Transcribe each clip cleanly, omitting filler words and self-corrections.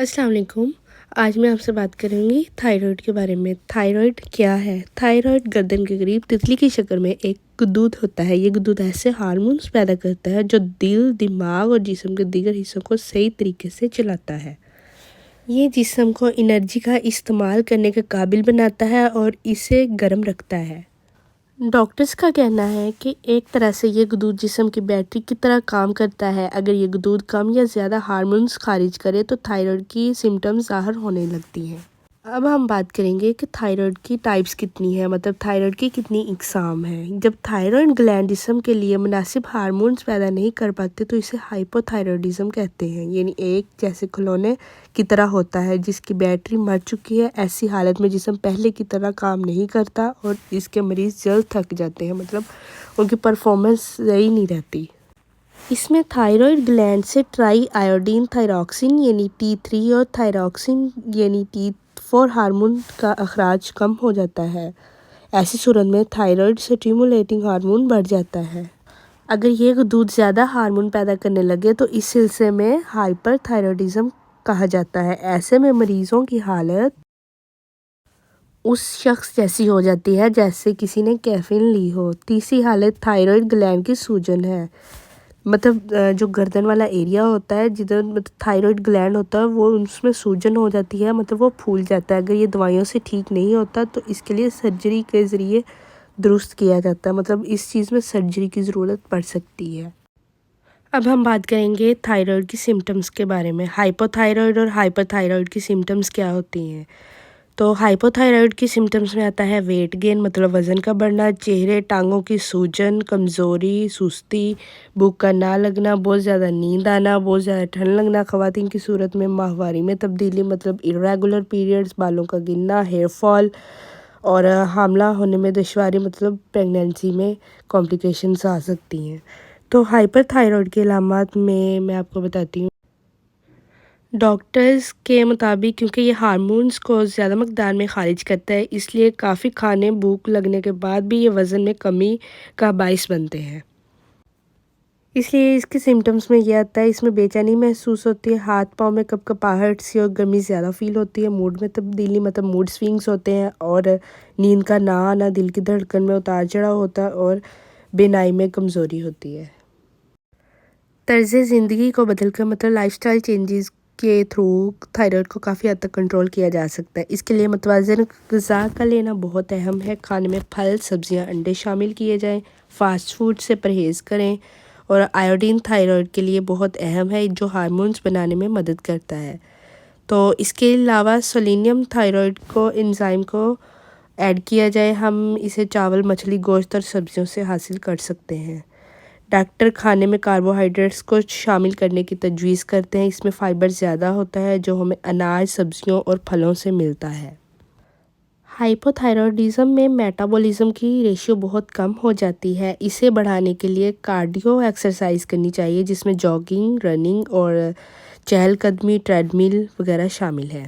السلام علیکم۔ آج میں آپ سے بات کروں گی تھائرائڈ کے بارے میں۔ تھائرائڈ کیا ہے؟ تھائرائڈ گردن کے قریب تتلی کی شکل میں ایک غدود ہوتا ہے۔ یہ غدود ایسے ہارمونز پیدا کرتا ہے جو دل، دماغ اور جسم کے دیگر حصوں کو صحیح طریقے سے چلاتا ہے۔ یہ جسم کو انرجی کا استعمال کرنے کے قابل بناتا ہے اور اسے گرم رکھتا ہے۔ ڈاکٹرز کا کہنا ہے کہ ایک طرح سے یہ غدود جسم کی بیٹری کی طرح کام کرتا ہے۔ اگر یہ غدود کم یا زیادہ ہارمونز خارج کرے تو تھائرائڈ کی سمٹمز ظاہر ہونے لگتی ہیں۔ اب ہم بات کریں گے کہ تھائرائڈ کی ٹائپس کتنی ہیں، مطلب تھائرائڈ کی کتنی اقسام ہیں۔ جب تھائرائڈ گلینڈ جسم کے لیے مناسب ہارمونز پیدا نہیں کر پاتے تو اسے ہائپو تھائرائڈزم کہتے ہیں، یعنی ایک جیسے کھلونے کی طرح ہوتا ہے جس کی بیٹری مر چکی ہے۔ ایسی حالت میں جسم پہلے کی طرح کام نہیں کرتا اور اس کے مریض جلد تھک جاتے ہیں، مطلب ان کی پرفارمنس صحیح نہیں رہتی۔ اس میں تھائرائڈ گلینڈ سے ٹرائی آیوڈین تھائراکسین یعنی T3 اور تھائراکسین یعنی T4 ہارمون کا اخراج کم ہو جاتا ہے۔ ایسی صورت میں تھائرائڈ سٹیمولیٹنگ ہارمون بڑھ جاتا ہے۔ اگر یہ غدود زیادہ ہارمون پیدا کرنے لگے تو اس سلسلے میں ہائپر تھائرائڈزم کہا جاتا ہے۔ ایسے میں مریضوں کی حالت اس شخص جیسی ہو جاتی ہے جیسے کسی نے کیفین لی ہو۔ تیسری حالت تھائرائڈ گلینڈ کی سوجن ہے، مطلب جو گردن والا ایریا ہوتا ہے جدھر تھائرائڈ گلینڈ ہوتا ہے وہ اس میں سوجن ہو جاتی ہے، مطلب وہ پھول جاتا ہے۔ اگر یہ دوائیوں سے ٹھیک نہیں ہوتا تو اس کے لیے سرجری کے ذریعے درست کیا جاتا ہے، مطلب اس چیز میں سرجری کی ضرورت پڑ سکتی ہے۔ اب ہم بات کریں گے تھائرائڈ کی سمٹمز کے بارے میں۔ ہائپو تھائرائڈ اور ہائپر تھائرائڈ کی سمٹمز کیا ہوتی ہیں؟ تو ہائپو تھائرائڈ کی سمٹمز میں آتا ہے ویٹ گین، مطلب وزن کا بڑھنا، چہرے ٹانگوں کی سوجن، کمزوری، سستی، بھوک کا نہ لگنا، بہت زیادہ نیند آنا، بہت زیادہ ٹھنڈ لگنا، خواتین کی صورت میں ماہواری میں تبدیلی مطلب irregular پیریڈز، بالوں کا گرنا، ہیئر فال اور حاملہ ہونے میں دشواری مطلب پریگنینسی میں کمپلیکیشنز آ سکتی ہیں۔ تو ہائپر تھائرائڈ کے علامات میں آپ کو بتاتی ہوں۔ ڈاکٹرز کے مطابق کیونکہ یہ ہارمونز کو زیادہ مقدار میں خارج کرتا ہے اس لیے کافی کھانے بھوک لگنے کے بعد بھی یہ وزن میں کمی کا باعث بنتے ہیں۔ اس لیے اس کے سمٹمز میں یہ آتا ہے، اس میں بے چینی محسوس ہوتی ہے، ہاتھ پاؤں میں کپ کپاہٹ سی اور گرمی زیادہ فیل ہوتی ہے، موڈ میں تبدیلی مطلب موڈ سوئنگز ہوتے ہیں اور نیند کا نہ آنا، دل کی دھڑکن میں اتار چڑھاؤ ہوتا ہے اور بینائی میں کمزوری ہوتی ہے۔ طرز زندگی کو بدل کر مطلب لائف سٹائل چینجز کے تھرو تھائرائڈ کو کافی حد تک کنٹرول کیا جا سکتا ہے۔ اس کے لیے متوازن غذا کا لینا بہت اہم ہے۔ کھانے میں پھل، سبزیاں، انڈے شامل کیے جائیں، فاسٹ فوڈ سے پرہیز کریں اور آیوڈین تھائرائڈ کے لیے بہت اہم ہے جو ہارمونز بنانے میں مدد کرتا ہے۔ تو اس کے علاوہ سیلینیم تھائرائڈ کو انزائم کو ایڈ کیا جائے، ہم اسے چاول، مچھلی، گوشت اور سبزیوں سے حاصل کر سکتے ہیں۔ ڈاکٹر کھانے میں کاربوہائیڈریٹس کو شامل کرنے کی تجویز کرتے ہیں، اس میں فائبر زیادہ ہوتا ہے جو ہمیں اناج، سبزیوں اور پھلوں سے ملتا ہے۔ ہائپو تھائرائڈزم میں میٹابولزم کی ریشیو بہت کم ہو جاتی ہے۔ اسے بڑھانے کے لیے کارڈیو ایکسرسائز کرنی چاہیے جس میں جاگنگ، رننگ اور چہل قدمی، ٹریڈ مل وغیرہ شامل ہے۔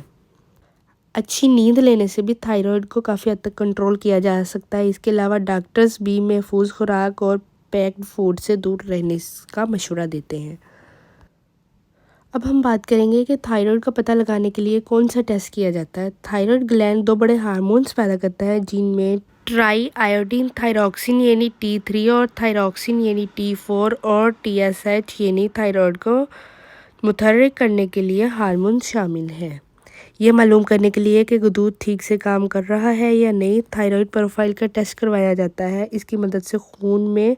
اچھی نیند لینے سے بھی تھائرائڈ کو کافی حد تک کنٹرول کیا جا سکتا ہے۔ اس کے علاوہ ڈاکٹرز بھی محفوظ خوراک اور پیکڈ فوڈ سے دور رہنے کا مشورہ دیتے ہیں۔ اب ہم بات کریں گے کہ تھائرائڈ کا پتہ لگانے کے لیے کون سا ٹیسٹ کیا جاتا ہے۔ تھائرائڈ گلینڈ دو بڑے ہارمونز پیدا کرتا ہے جن میں ٹرائی آیوڈین تھائراکسین یعنی T3 اور تھائراکسین یعنی T4 اور TSH یعنی تھائرائڈ کو متحرک کرنے کے لیے ہارمونز شامل ہیں۔ یہ معلوم کرنے کے لیے کہ غدود ٹھیک سے کام کر رہا ہے یا نہیں، تھائرائڈ پروفائل کا ٹیسٹ کروایا جاتا ہے۔ اس کی مدد سے خون میں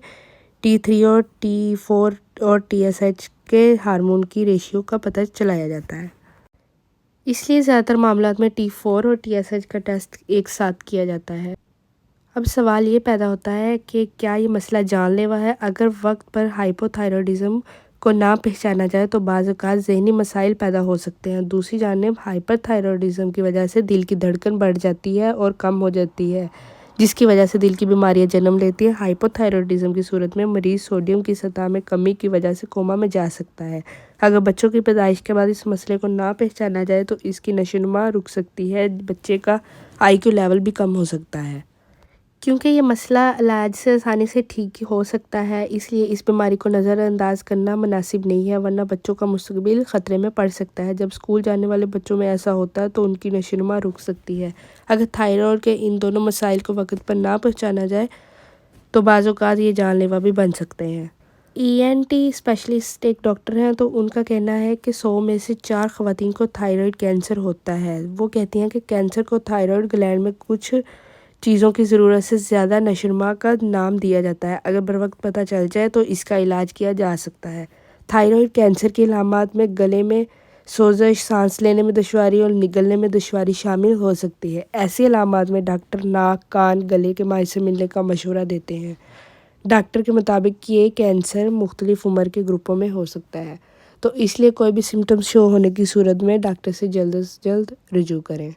T3 اور T4 اور TSH کے ہارمون کی ریشیو کا پتہ چلایا جاتا ہے۔ اس لیے زیادہ تر معاملات میں T4 اور TSH کا ٹیسٹ ایک ساتھ کیا جاتا ہے۔ اب سوال یہ پیدا ہوتا ہے کہ کیا یہ مسئلہ جان لیوا ہے؟ اگر وقت پر ہائپو تھائرائڈزم کو نہ پہچانا جائے تو بعض اوقات ذہنی مسائل پیدا ہو سکتے ہیں۔ دوسری جانب ہائپر تھائرائڈزم کی وجہ سے دل کی دھڑکن بڑھ جاتی ہے اور کم ہو جاتی ہے جس کی وجہ سے دل کی بیماریاں جنم لیتی ہیں۔ ہائپو تھائرائڈزم کی صورت میں مریض سوڈیم کی سطح میں کمی کی وجہ سے کوما میں جا سکتا ہے۔ اگر بچوں کی پیدائش کے بعد اس مسئلے کو نہ پہچانا جائے تو اس کی نشوونما رک سکتی ہے، بچے کا IQ لیول بھی کم ہو سکتا ہے۔ کیونکہ یہ مسئلہ علاج سے آسانی سے ٹھیک ہو سکتا ہے، اس لیے اس بیماری کو نظر انداز کرنا مناسب نہیں ہے، ورنہ بچوں کا مستقبل خطرے میں پڑ سکتا ہے۔ جب اسکول جانے والے بچوں میں ایسا ہوتا ہے تو ان کی نشوونما رک سکتی ہے۔ اگر تھائرائیڈ کے ان دونوں مسائل کو وقت پر نہ پہنچانا جائے تو بعض اوقات یہ جان لیوا بھی بن سکتے ہیں۔ ENT اسپیشلسٹ ایک ڈاکٹر ہیں، تو ان کا کہنا ہے کہ 100 میں سے 4 خواتین کو تھائرائیڈ کینسر ہوتا ہے۔ وہ کہتی ہیں کہ کینسر کو تھائرائیڈ گلینڈ میں کچھ چیزوں کی ضرورت سے زیادہ نشوونما کا نام دیا جاتا ہے۔ اگر بروقت پتہ چل جائے تو اس کا علاج کیا جا سکتا ہے۔ تھائرائیڈ کینسر کی علامات میں گلے میں سوزش، سانس لینے میں دشواری اور نگلنے میں دشواری شامل ہو سکتی ہے۔ ایسی علامات میں ڈاکٹر ناک، کان، گلے کے ماہر سے ملنے کا مشورہ دیتے ہیں۔ ڈاکٹر کے مطابق یہ کینسر مختلف عمر کے گروپوں میں ہو سکتا ہے، تو اس لیے کوئی بھی سمٹمز شو ہونے کی صورت میں ڈاکٹر سے جلد از جلد رجوع کریں۔